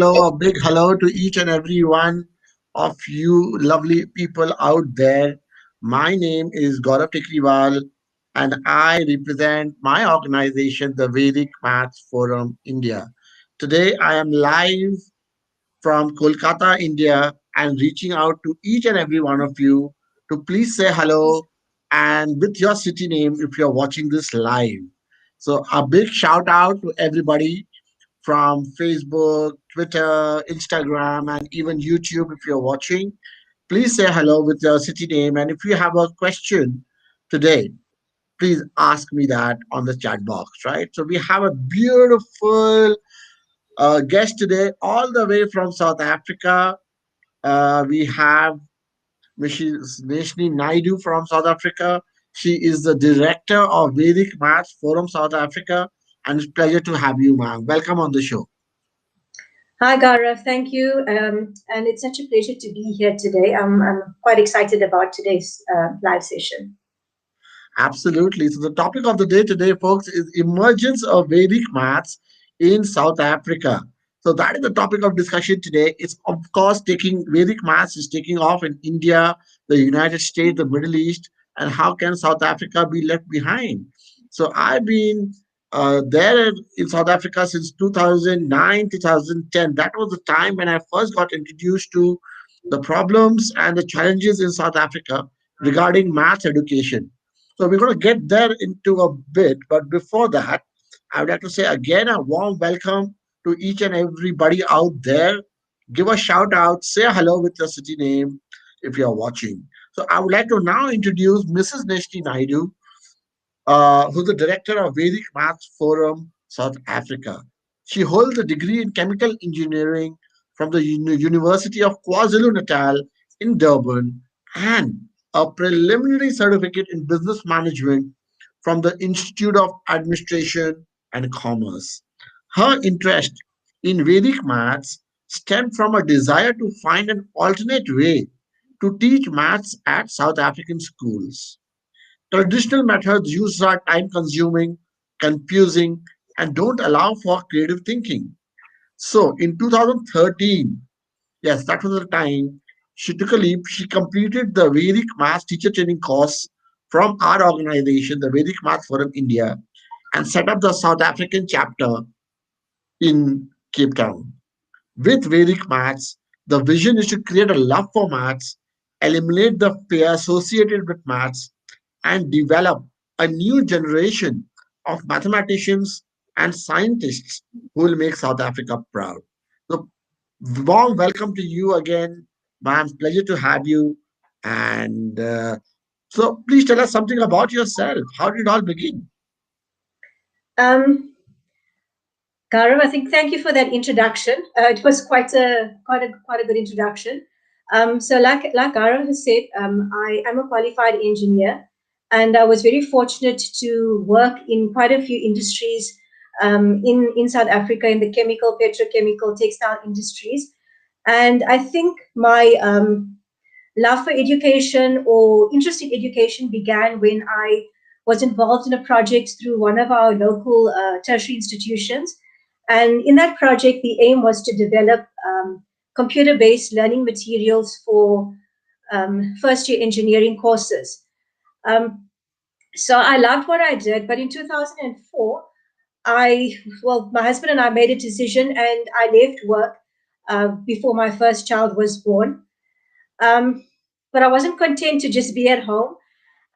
a big hello to each and every one of you lovely people out there. My name is Gaurav Tekriwal, and I represent my organization, the Vedic Maths Forum India. Today, I am live from Kolkata, India, and reaching out to each and every one of you to please say hello and with your city name if you're watching this live. So, a big shout out to everybody from Facebook, Twitter, Instagram, and even YouTube if you're watching. Please say hello with your city name. And if you have a question today, please ask me that on the chat box, right? So we have a beautiful guest today, all the way from South Africa. We have Mrs.Neshni Naidoo from South Africa. She is the director of Vedic Maths Forum South Africa. And it's a pleasure to have you, ma'am. Welcome on the show. Hi, Gaurav. Thank you. And it's such a pleasure to be here today. I'm quite excited about today's live session. Absolutely. So the topic of the day today, folks, is emergence of Vedic maths in South Africa. So that is the topic of discussion today. It's of course taking Vedic maths is taking off in India, the United States, the Middle East, and how can South Africa be left behind? So I've been there in South Africa since 2009, 2010. That was the time when I first got introduced to the problems and the challenges in South Africa regarding maths education. So we're going to get there into a bit, but before that, I would like to say again a warm welcome to each and everybody out there. Give a shout out, say hello with your city name if you're watching. So I would like to now introduce Mrs. Neshni Naidoo, who's the director of Vedic Maths Forum South Africa. She holds a degree in chemical engineering from the University of KwaZulu Natal in Durban and a preliminary certificate in business management from the Institute of Administration and Commerce. Her interest in Vedic maths stemmed from a desire to find an alternate way to teach maths at South African schools. Traditional methods used are time consuming, confusing, and don't allow for creative thinking. So in 2013, yes, that was the time, she took a leap. She completed the Vedic Maths teacher training course from our organization, the Vedic Maths Forum India, and set up the South African chapter in Cape Town. With Vedic Maths, the vision is to create a love for maths, eliminate the fear associated with maths, and develop a new generation of mathematicians and scientists who will make South Africa proud. So, warm welcome to you again, ma'am. Pleasure to have you. And so, please tell us something about yourself. How did it all begin? Um, Gaurav, I think thank you for that introduction. It was quite a good introduction. So, like Gaurav has said, I am a qualified engineer, and I was very fortunate to work in quite a few industries in South Africa in the chemical, petrochemical, textile industries. And I think my love for education or interest in education began when I was involved in a project through one of our local tertiary institutions. And in that project, the aim was to develop computer-based learning materials for first-year engineering courses. Um, so I loved what I did, but in 2004, my husband and I made a decision, and I left work before my first child was born. Um, but I wasn't content to just be at home.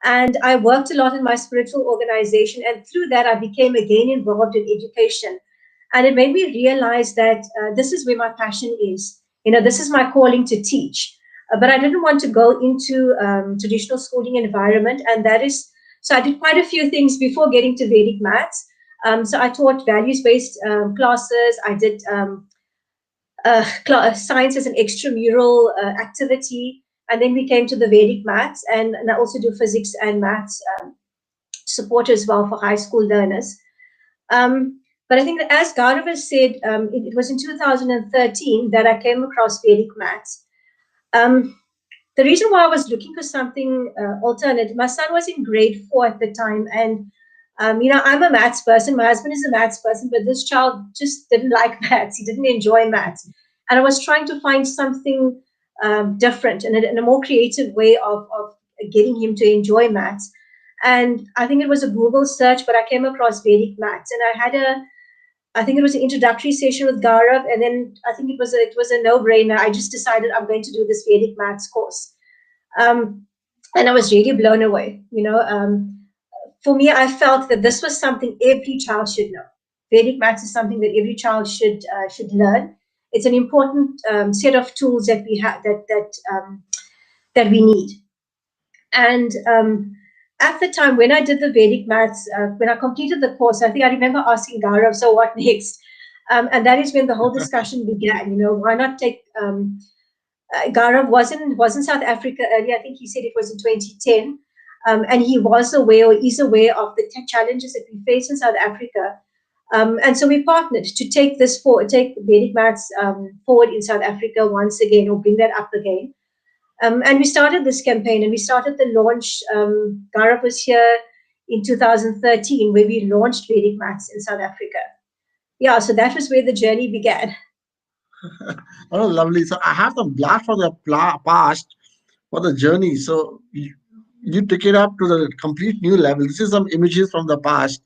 And I worked a lot in my spiritual organization. And through that, I became again involved in education. And it made me realize that this is where my passion is. This is my calling to teach. But I didn't want to go into traditional schooling environment. And so I did quite a few things before getting to Vedic maths. So I taught values-based classes. I did science as an extramural activity. And then we came to the Vedic maths, and I also do physics and maths support as well for high school learners. But I think that, as Gaurav has said, it was in 2013 that I came across Vedic maths. The reason why I was looking for something alternate, my son was in grade 4 at the time, and I'm a maths person. My husband is a maths person, but this child just didn't like maths. He didn't enjoy maths. And I was trying to find something different and a more creative way of getting him to enjoy maths. And I think it was a Google search, but I came across Vedic maths, and I think it was an introductory session with Gaurav, and then I think it was a no-brainer. I just decided I'm going to do this Vedic maths course, um, and I was really blown away. For me, I felt that this was something every child should know. Vedic maths is something that every child should learn. It's an important set of tools that we have that we need. And at the time when I did the Vedic maths, when I completed the course, I think I remember asking Gaurav, "So what next?" And that is when the whole discussion began. Why not take Gaurav was in South Africa earlier. I think he said it was in 2010, and he was aware or is aware of the challenges that we face in South Africa. And so we partnered to take this forward, take Vedic maths forward in South Africa once again, or bring that up again. And we started this campaign, and we started the launch. Gaurav was here in 2013, where we launched Vedic maths in South Africa. Yeah, so that was where the journey began. Oh, lovely. So I have some blast from the past for the journey. So you took it up to the complete new level. This is some images from the past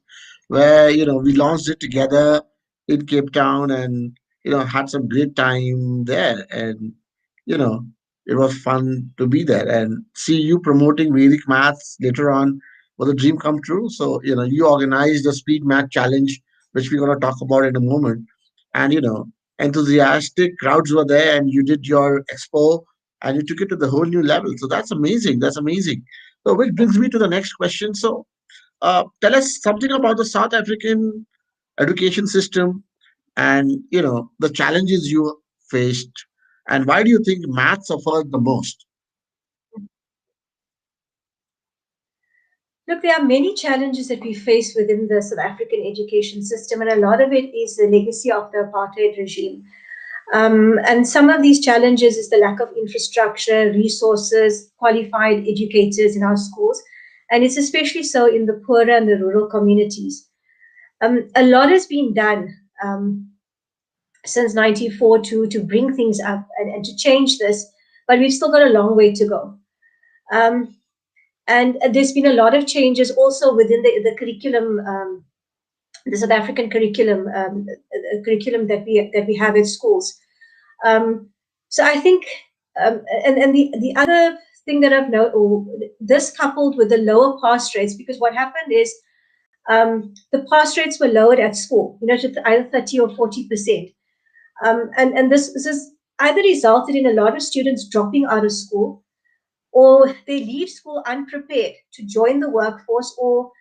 where we launched it together in Cape Town, and had some great time there, and you know it was fun to be there and see you promoting Vedic maths later on was a dream come true. So you organized the speed math challenge, which we're going to talk about in a moment, and enthusiastic crowds were there, and you did your expo, and you took it to the whole new level. So that's amazing. That's amazing. So which brings me to the next question. So tell us something about the South African education system, and the challenges you faced, and why do you think math suffered the most? Look, there are many challenges that we face within the South African education system, and a lot of it is the legacy of the apartheid regime. And some of these challenges is the lack of infrastructure, resources, qualified educators in our schools, and it's especially so in the poorer and the rural communities. A lot has been done since 94 to bring things up and to change this, but we've still got a long way to go. Um, and there's been a lot of changes also within the curriculum, the South African curriculum that we have at schools. Um, so I think, and the other thing that I've noticed, this coupled with the lower pass rates, because what happened is the pass rates were lowered at school, to either 30 or 40%. And this has either resulted in a lot of students dropping out of school, or they leave school unprepared to join the workforce, or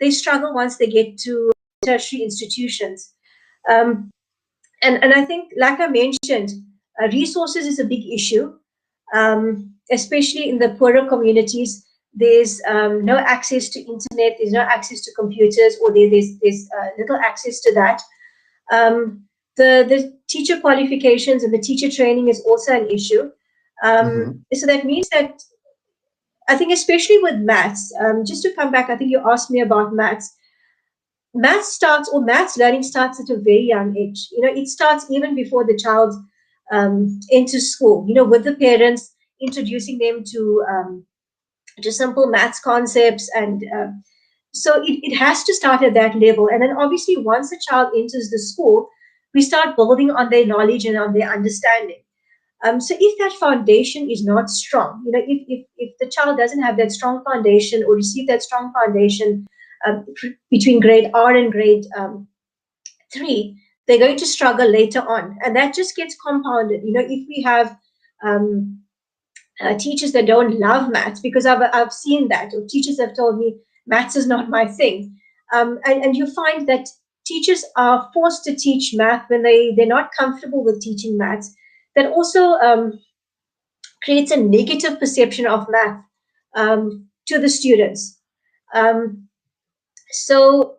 they struggle once they get to tertiary institutions. Um, and I think, like I mentioned, resources is a big issue, especially in the poorer communities. There's no access to internet, there's no access to computers, or there's little access to that. Um, the teacher qualifications and the teacher training is also an issue. Hmm. So that means that I think, especially with maths, just to come back, I think you asked me about maths. Maths learning starts at a very young age. It starts even before the child enters school. With the parents introducing them to simple maths concepts, and so it has to start at that level. And then obviously, once the child enters the school, we start building on their knowledge and on their understanding. So if that foundation is not strong, if the child doesn't have that strong foundation or receive that strong foundation between grade R and grade 3, they're going to struggle later on, and that just gets compounded. If we have teachers that don't love maths, because I've seen that, or teachers have told me maths is not my thing, and you find that teachers are forced to teach math when they're not comfortable with teaching maths. That also creates a negative perception of math to the students. Um, so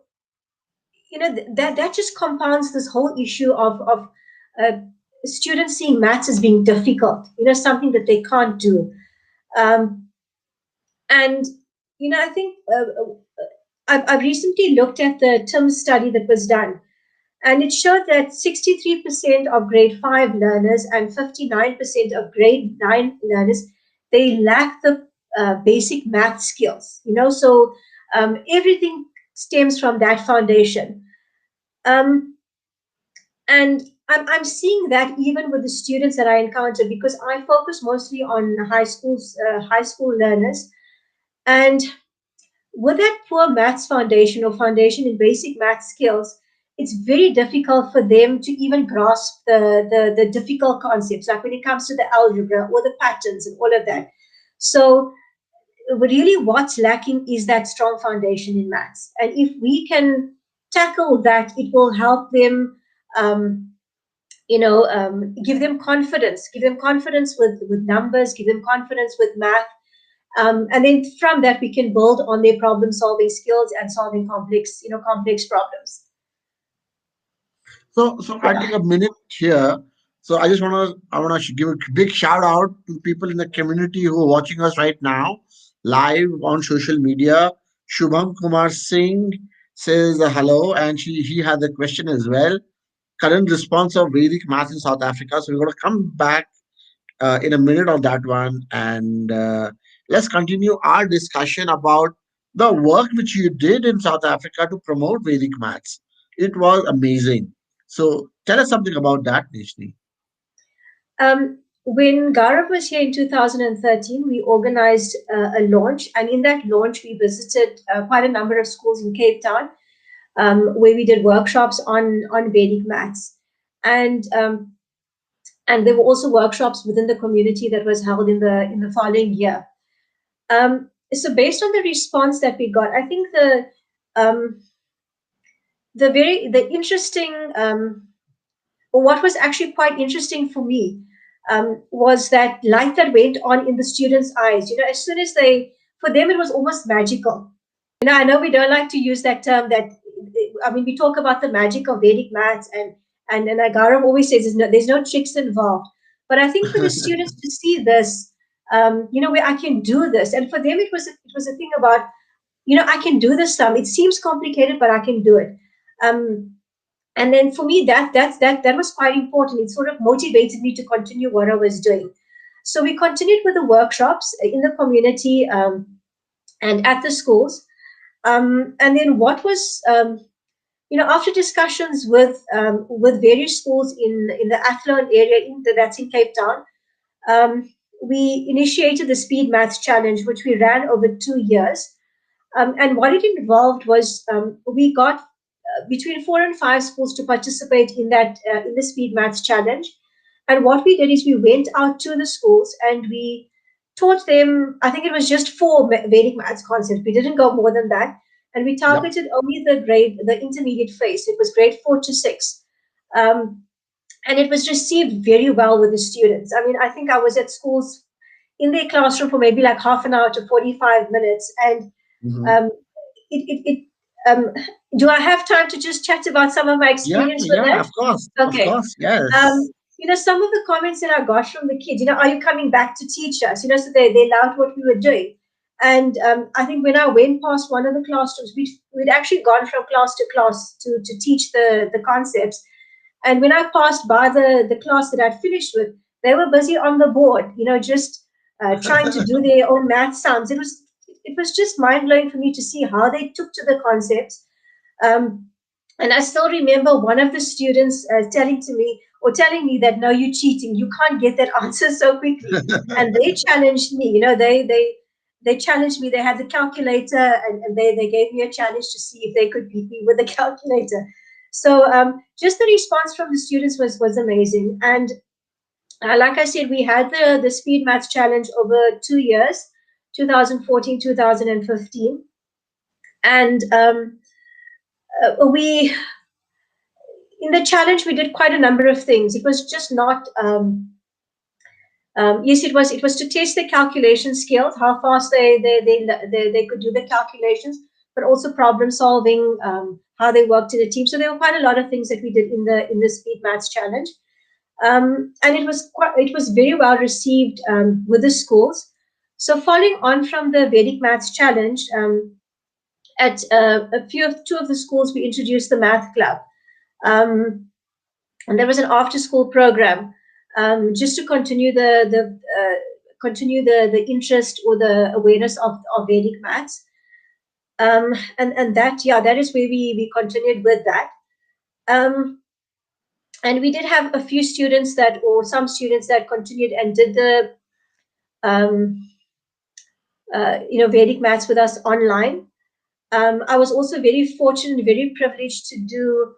that just compounds this whole issue of uh, students seeing maths as being difficult, something that they can't do. Um, and I think I've recently looked at the TIMS study that was done, and it showed that 63% of grade 5 learners and 59% of grade 9 learners, they lack the basic math skills. So everything stems from that foundation. Um, and I'm seeing that even with the students that I encounter, because I focus mostly on high school learners. And with that poor maths foundation or foundation in basic math skills, it's very difficult for them to even grasp the difficult concepts, like when it comes to the algebra or the patterns and all of that. So really what's lacking is that strong foundation in maths. And if we can tackle that, it will help them, um, give them confidence with numbers, give them confidence with math. And then from that, we can build on their problem solving skills and solving complex problems. So I take a minute here. So I want to give a big shout out to people in the community who are watching us right now live on social media. Shubham Kumar Singh says hello, and he had the question as well. Current response of Vedic math in South Africa. So we're going to come back in a minute on that one, and let's continue our discussion about the work which you did in South Africa to promote Vedic maths. It was amazing. So tell us something about that, Nishni. When Gaurav was here in 2013, we organized a launch, and in that launch, we visited quite a number of schools in Cape Town, where we did workshops on Vedic maths, and and there were also workshops within the community that was held in the following year. So based on the response that we got, I think um, the interesting or what was actually quite interesting for me was that light that went on in the students' eyes. As soon as for them, it was almost magical. I know we don't like to use that term. I mean, we talk about the magic of Vedic maths, and Gaurav always says there's no tricks involved. But I think for the students to see this, where I can do this, and for them it was a thing about, I can do this sum. It seems complicated, but I can do it. Um, and then for me, that was quite important. It sort of motivated me to continue what I was doing. So we continued with the workshops in the community, and at the schools. And then what was, after discussions with various schools in the Athlone area, that's in Cape Town, we initiated the Speed Maths Challenge, which we ran over 2 years. And what it involved was, we got between 4 and 5 schools to participate in the Speed Maths Challenge. And what we did is we went out to the schools and we taught them. I think it was just 4 Vedic maths concepts. We didn't go more than that, and we Yep. targeted only the intermediate phase. It was grade 4 to 6. Um, and it was received very well with the students. I mean, I think I was at schools in their classroom for maybe like half an hour to 45 minutes, and Mhm. um, it do I have time to just chat about some of my Yeah, experience with yeah, that? of Okay. course, yes. Some of the comments that I got from the kids, are you coming back to teach us? So they loved what we were doing. And I think when I went past one of the classrooms, we'd actually gone from class to class to teach the concepts. And when I passed by the class that I'd finished with, they were busy on the board, just trying to do their own math sums. It was just mind blowing for me to see how they took to the concepts. Um, and I still remember one of the students telling me that, no, you're cheating. You can't get that answer so quickly. And they challenged me. They challenged me. They had the calculator, and they gave me a challenge to see if they could beat me with the calculator. So just the response from the students was amazing. And like I said, we had the Speed Maths Challenge over 2 years, 2014, 2015. And we in the challenge we did quite a number of things. It was just not yes, it was to test the calculation skills, how fast they could do the calculations, but also problem solving, how they worked in a team. So there were quite a lot of things that we did in the Speed Maths Challenge. And it was very well received with the schools. So following on from the Vedic Maths Challenge, at two of the schools, we introduced the math club, and there was an after-school program, just to continue the interest or the awareness of Vedic maths. And that is where we continued with that. And we did have a few students or some students that continued and did the Vedic maths with us online. I was also very fortunate and very privileged to do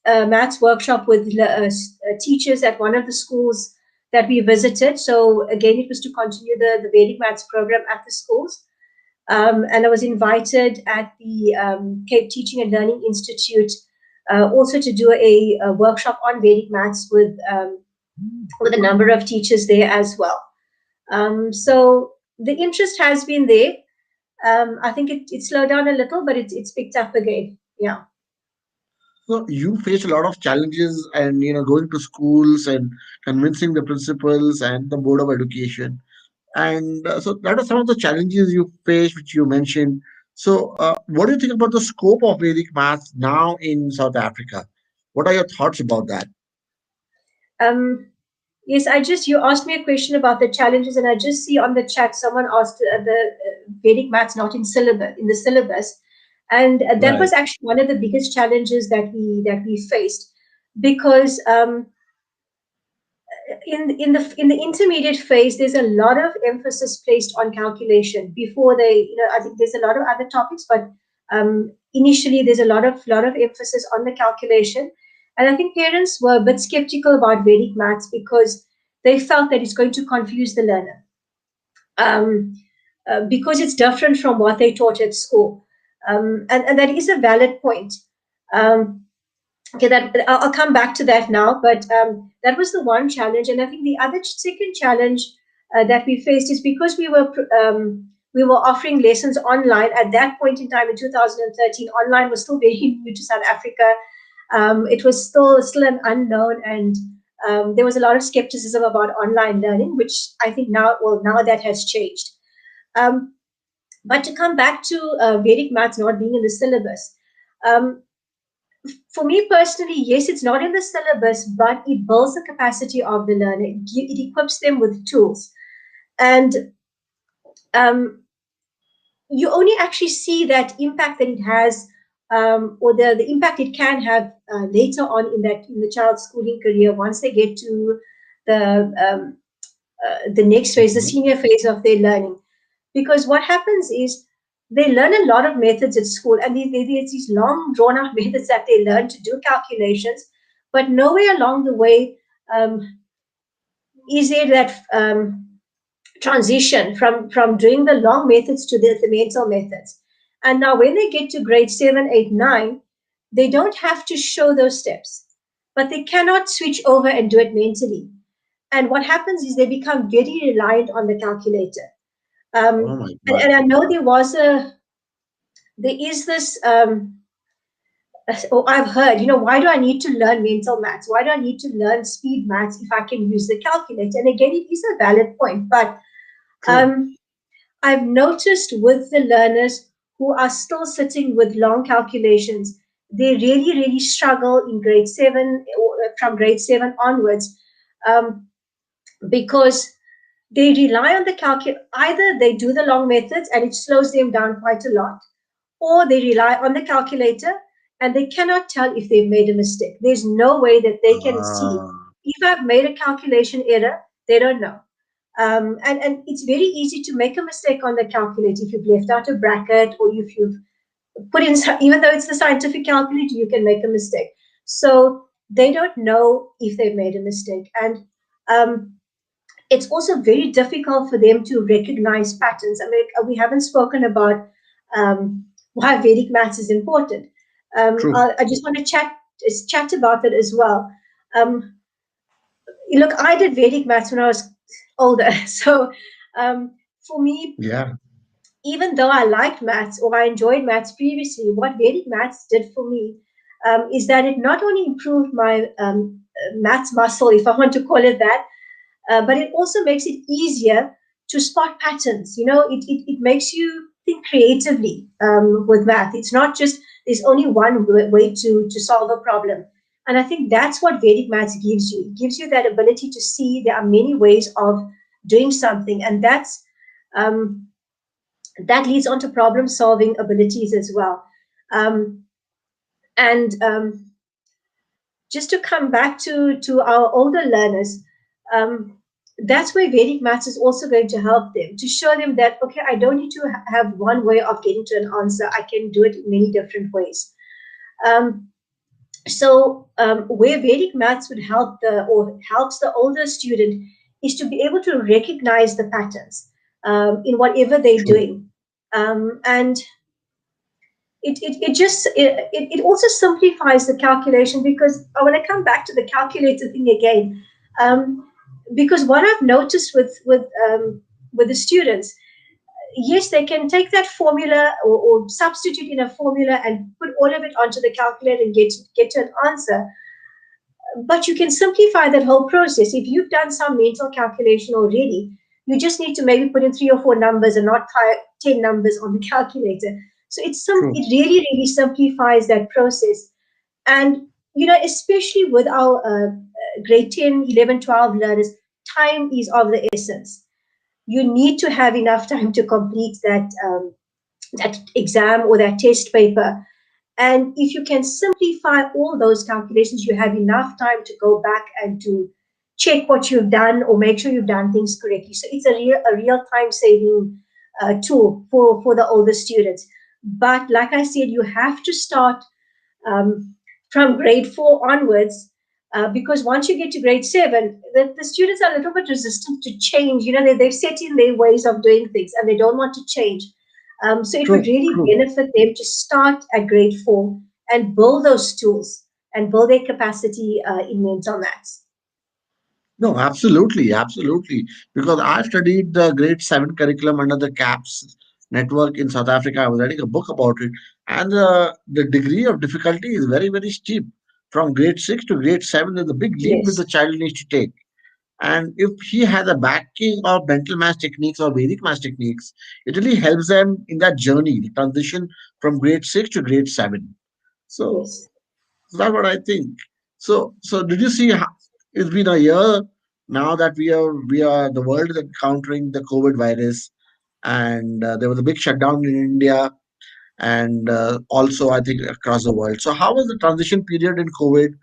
a maths workshop with teachers at one of the schools that we visited. So again, it was to continue the Vedic maths program at the schools. And I was invited at the Cape Teaching and Learning Institute also to do a workshop on Vedic maths with a number of teachers there as well. So the interest has been there. I think it slowed down a little, but it's picked up again. Yeah. So you faced a lot of challenges, and going to schools and convincing the principals and the board of education, and so that are some of the challenges you faced, which you mentioned. So, what do you think about the scope of Vedic maths now in South Africa? What are your thoughts about that? Um, yes, you asked me a question about the challenges, and I just see on the chat someone asked the Vedic maths not in the syllabus, and that Right. was actually one of the biggest challenges that we faced, because in the intermediate phase, there's a lot of emphasis placed on calculation before I think there's a lot of other topics, but initially there's a lot of emphasis on the calculation. And I think parents were a bit skeptical about Vedic maths because they felt that it's going to confuse the learner, um, because it's different from what they taught at school. And that is a valid point. Um, Okay, that I'll come back to that now, but that was the one challenge, and I think the other second challenge that we faced is because we were offering lessons online at that point in time in 2013. Online was still very new to South Africa. It was still an unknown, and there was a lot of skepticism about online learning, which I think now that has changed. Um, but to come back to Vedic maths not being in the syllabus. Um, for me personally, yes, it's not in the syllabus, but it builds the capacity of the learner. It equips them with tools. And um, you only actually see that impact that it has, or the impact it can have later on in the child's schooling career once they get to the next phase, the Mhm. senior phase of their learning. Because what happens is they learn a lot of methods at school, and there's these long, drawn out methods that they learn to do calculations, but nowhere along the way um, is there that transition from doing the long methods to the mental methods. And now, when they get to grade 7, 8, 9, they don't have to show those steps, but they cannot switch over and do it mentally. And what happens is they become very reliant on the calculator. Oh my And God. I know there is this, I've heard, why do I need to learn mental maths? Why do I need to learn speed maths if I can use the calculator? And again, it is a valid point, but True. um, I've noticed with the learners who are still sitting with long calculations, they really, really struggle in grade 7, or from grade 7 onwards, um, because they rely on the calculator. Either they do the long methods and it slows them down quite a lot, or they rely on the calculator and they cannot tell if they've made a mistake. There's no way that they can see Ah, if I've made a calculation error. They don't know. And it's very easy to make a mistake on the calculator if you've left out a bracket, or if you've put in, even though it's the scientific calculator, you can make a mistake. So they don't know if they've made a mistake. And um, it's also very difficult for them to recognize patterns. I mean, we haven't spoken about why Vedic maths is important. true. I just want to chat about it as well. Um, Look, I did Vedic maths when I was older, so for me, Yeah. even though I liked maths or I enjoyed maths previously, what Vedic maths did for me is that it not only improved my maths muscle, if I want to call it that, but it also makes it easier to spot patterns. It makes you think creatively with math. It's not just there's only one way to solve a problem. And I think that's what Vedic maths gives you. It gives you that ability to see there are many ways of doing something, and um, that leads on to problem solving abilities as well. Um, and just to come back to our older learners, um, that's where Vedic maths is also going to help them to show them that, okay, I don't need to have one way of getting to an answer. I can do it in many different ways. Um, where Vedic maths would help or helps the older student is to be able to recognize the patterns in whatever they're True. doing. And it also simplifies the calculation, because I want to come back to the calculator thing again, because what I've noticed with the students, yes, they can take that formula or substitute in a formula and put all of it onto the calculator and get to an answer. But you can simplify that whole process. If you've done some mental calculation already, you just need to maybe put in 3 or 4 numbers and not 10 numbers on the calculator. So True. it really, really simplifies that process. And, especially with our grade 10, 11, 12 learners, time is of the essence. You need to have enough time to complete that exam or that test paper. And if you can simplify all those calculations, you have enough time to go back and to check what you've done or make sure you've done things correctly. So it's a real time saving tool for the older students. But like I said, you have to start um, from grade 4 onwards, because once you get to grade 7, the students are a little bit resistant to change. They've set in their ways of doing things and they don't want to change. So it would True. really True. benefit them to start at grade 4 and build those tools and build their capacity in mental maths. No, absolutely, absolutely. Because I studied the grade 7 curriculum under the CAPS network in South Africa. I was writing a book about it. And the degree of difficulty is very, very steep. From grade 6 to grade 7, there's a big leap that Yes, the child needs to take. And if he has a backing of mental math techniques or Vedic math techniques, it really helps them in that journey, the transition from grade 6 to grade 7. So yes. that's what I think. So did you see? It's been a year now that we are the world is encountering the COVID virus, and there was a big shutdown in India, and also I think across the world. So how was the transition period in COVID?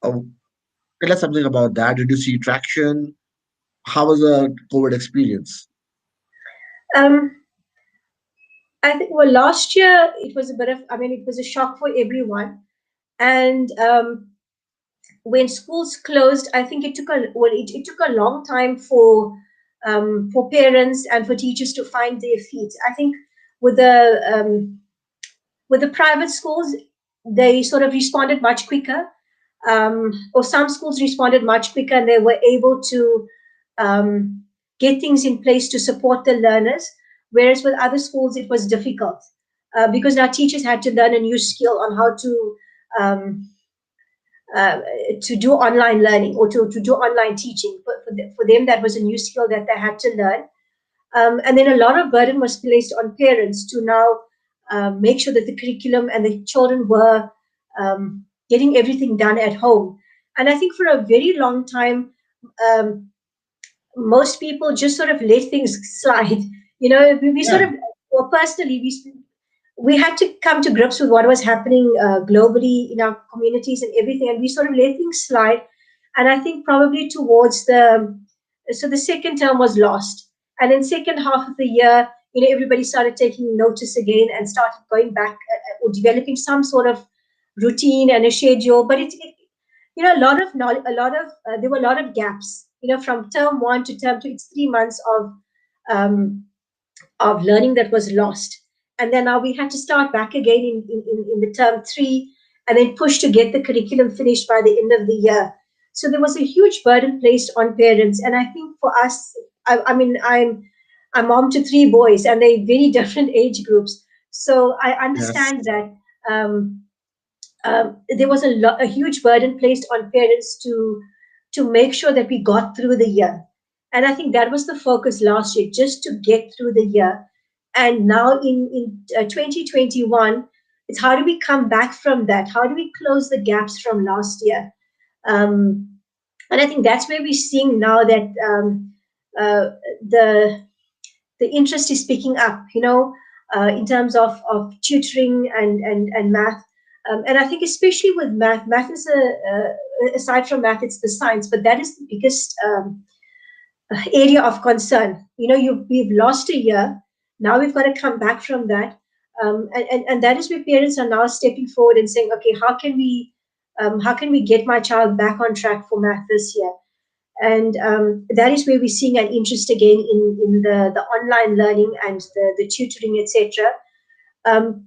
Uh, Tell us something about that. Did you see traction? How was the COVID experience? Um, I think, well, last year it was a bit of, I mean, it was a shock for everyone. And when schools closed, I think it took a long time for parents and for teachers to find their feet. I think with the private schools, they sort of responded much quicker, or some schools responded much quicker, and they were able to um, get things in place to support the learners. Whereas with other schools, it was difficult because now teachers had to learn a new skill on how um, uh, to do online learning or to do online teaching. For them, that was a new skill that they had to learn. And then a lot of burden was placed on parents to now make sure that the curriculum and the children were getting everything done at home. And I think for a very long time, um, most people just sort of let things slide. We sort Yeah. of, well, personally, we had to come to grips with what was happening globally in our communities and everything, and we sort of let things slide. And I think probably towards the second term was lost, and then second half of the year, everybody started taking notice again and started going back or developing some sort of routine and a schedule. But a lot of there were a lot of gaps. From term 1 to term 2, it's 3 months um, of learning that was lost. And then now we had to start back again in the term 3 and then push to get the curriculum finished by the end of the year. So there was a huge burden placed on parents. And I think for us, I mean, I'm mom to 3 boys and they're very different age groups. So I Yes. understand that there was a huge burden placed on parents to make sure that we got through the year. And I think that was the focus last year, just to get through the year. And now in 2021, it's how do we come back from that? How do we close the gaps from last year? Um, and I think that's where we're seeing now that uh, the the interest is picking up, in terms of tutoring and math. And I think especially with math is aside from math, it's the science, but that is the biggest area of concern. We've lost a year. Now we've got to come back from that. And that is where parents are now stepping forward and saying, okay, how can we get my child back on track for math this year? And that is where we're seeing an interest again in the online learning and the tutoring, etc. Um,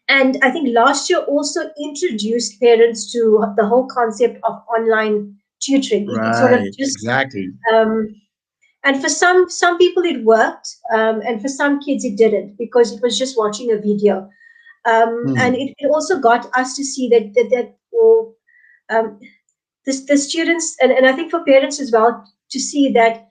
and I think last year also introduced parents to the whole concept of online tutoring. It sort of Right, just exactly. um, and for some people it worked, and for some kids it didn't because it was just watching a video. And Hmm. it also got us to see that um, the students, and I think for parents as well, to see that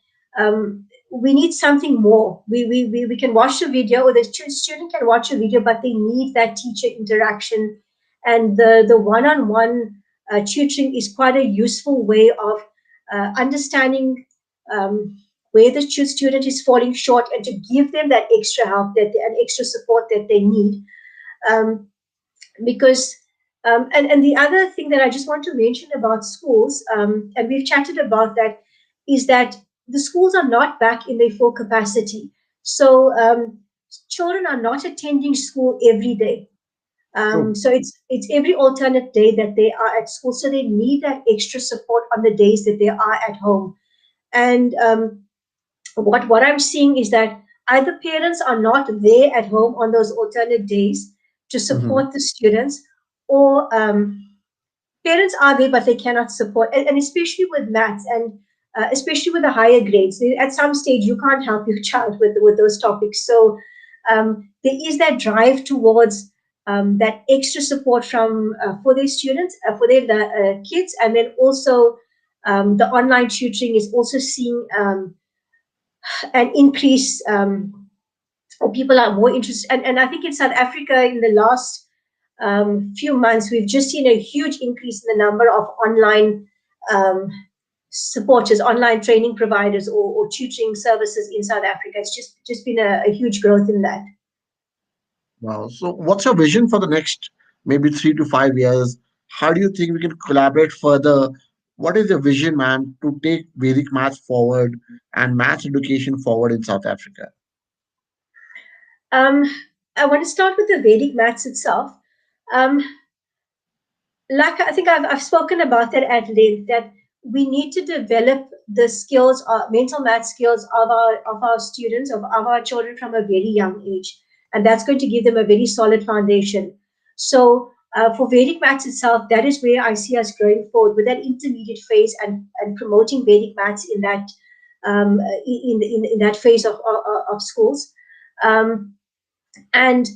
we need something more. We can watch a video, or the student can watch a video, but they need that teacher interaction. And the one-on-one tutoring is quite a useful way of understanding um, where the student is falling short, and to give them that extra help, and extra support that they need. Um, because and the other thing that I just want to mention about schools, and we've chatted about that, is that the schools are not back in their full capacity. So children are not attending school every day. True. So it's every alternate day that they are at school. So they need that extra support on the days that they are at home. And what I'm seeing is that either parents are not there at home on those alternate days to Hmm. support the students, or parents are there but they cannot support, and especially with maths, and especially with the higher grades. At some stage, you can't help your child with those topics. So there is that drive towards that extra support from for their students, for their kids, and then also the online tutoring is also seeing an increase, or people are more interested. And I think in South Africa, in the last few months, we've just seen a huge increase in the number of online um, supporters, online training providers, or tutoring services in South Africa. It's just been a huge growth in that. Wow. So, what's your vision for the next maybe 3 to 5 years? How do you think we can collaborate further? What is your vision, ma'am, to take Vedic maths forward and maths education forward in South Africa? Um, I want to start with the Vedic maths itself. Um, like I think I've spoken about that at length, that we need to develop the skills, mental math skills of our students, of our children from a very young age, and that's going to give them a very solid foundation. So for Vedic maths itself, that is where I see us growing forward with that intermediate phase, and promoting Vedic maths in that in that phase of schools. Um, and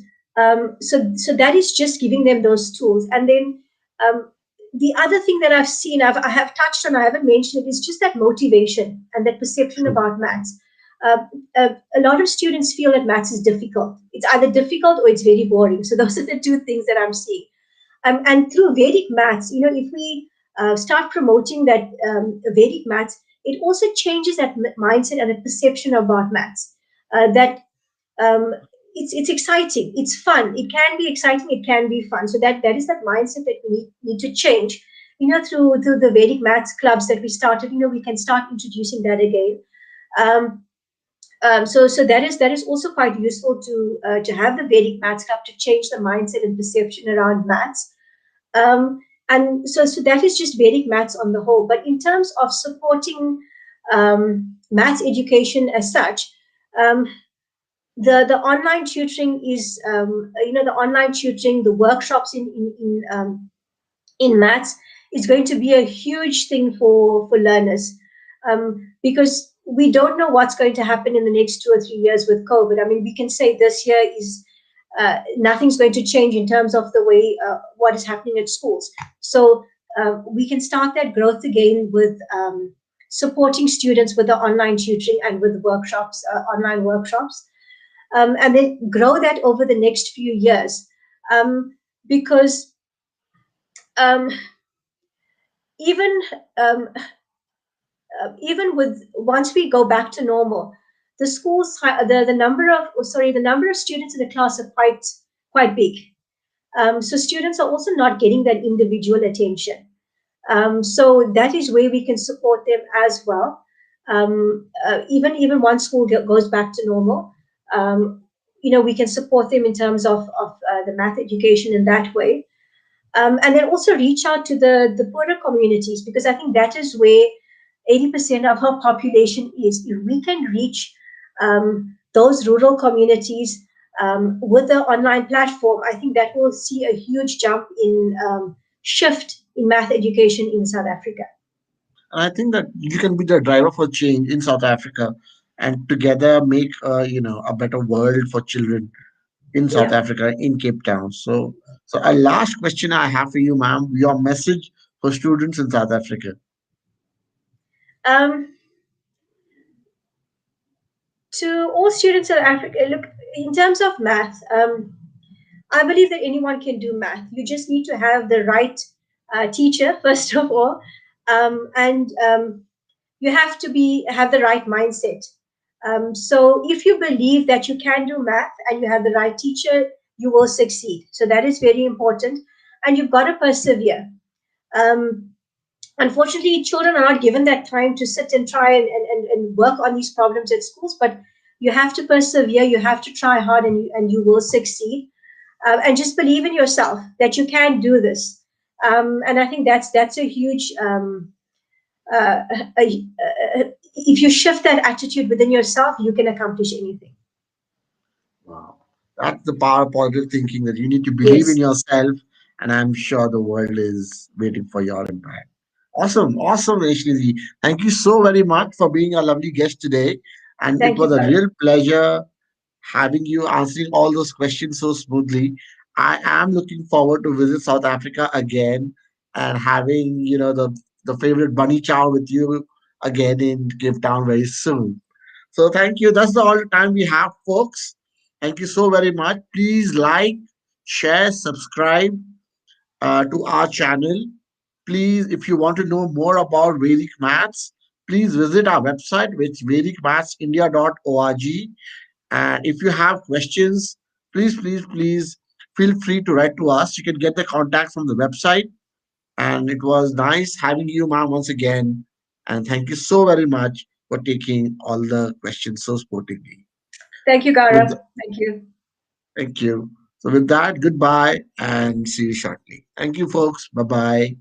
so that is just giving them those tools. And then um, the other thing that I have touched on, I haven't mentioned it, is just that motivation and that perception True. about maths. uh, a lot of students feel that maths is difficult. It's either difficult or it's very boring. So those are the two things that I'm seeing. And through Vedic maths, if we start promoting that Vedic maths, it also changes that mindset and the perception about maths. That um, it's exciting, it's fun. It can be exciting, it can be fun. So that is that mindset that we need to change. Through the Vedic maths clubs that we started, we can start introducing that again. Um, so that is also quite useful to have the Vedic maths club to change the mindset and perception around maths. Um, and so that is just Vedic maths on the whole. But in terms of supporting maths education as such, um, the online tutoring is the online tutoring, the workshops in maths is going to be a huge thing for learners, because we don't know what's going to happen in the next 2 or 3 years with COVID. I mean, we can say this year is nothing's going to change in terms of the way what is happening at schools. So we can start that growth again with supporting students with the online tutoring and with workshops, online workshops. and then grow that over the next few years. Because um, even um, even with once we go back to normal, the schools the number of the number of students in the class are quite big. So students are also not getting that individual attention. So that is where we can support them as well. Even once school goes back to normal, um, we can support them in terms of the math education in that way. And then also reach out to the poorer communities, because I think that is where 80% of our population is. If we can reach those rural communities with the online platform, I think that will see a huge jump in shift in math education in South Africa. And I think that you can be the driver for change in South Africa, and together make a better world for children in South Yeah. Africa, in Cape Town. So a last question I have for you, ma'am. Your message for students in South Africa. Um, to all students in Africa, look, in terms of math, I believe that anyone can do math. You just need to have the right teacher, first of all, and you have to be have the right mindset. So if you believe that you can do math and you have the right teacher, you will succeed. So that is very important, and you've got to persevere. Um, Unfortunately, children are not given that time to sit and try and work on these problems at schools, but you have to persevere, you have to try hard, and you will succeed. And just believe in yourself that you can do this. And I think that's a huge uh, if you shift that attitude within yourself, you can accomplish anything. Wow. That's the power of positive thinking, that you need to believe in Yes. yourself, and I'm sure the world is waiting for your impact. Awesome, awesome, Reshni. Thank you so very much for being a lovely guest today. And it Thank you, was a Gaurav. real pleasure having you answering all those questions so smoothly. I am looking forward to visit South Africa again and having, the favorite bunny chow with you again in Cape Town very soon. So thank you. That's the all the time we have, folks. Thank you so very much. Please like, share, subscribe to our channel. Please, if you want to know more about Vedic Maths, please visit our website, which is vedicmathsindia.org. And if you have questions, please feel free to write to us. You can get the contact from the website. And it was nice having you, ma'am, once again. And thank you so very much for taking all the questions so sportingly. Thank you, With Gaurav. Thank you. Thank you. So with that, goodbye and see you shortly. Thank you, folks. Bye bye.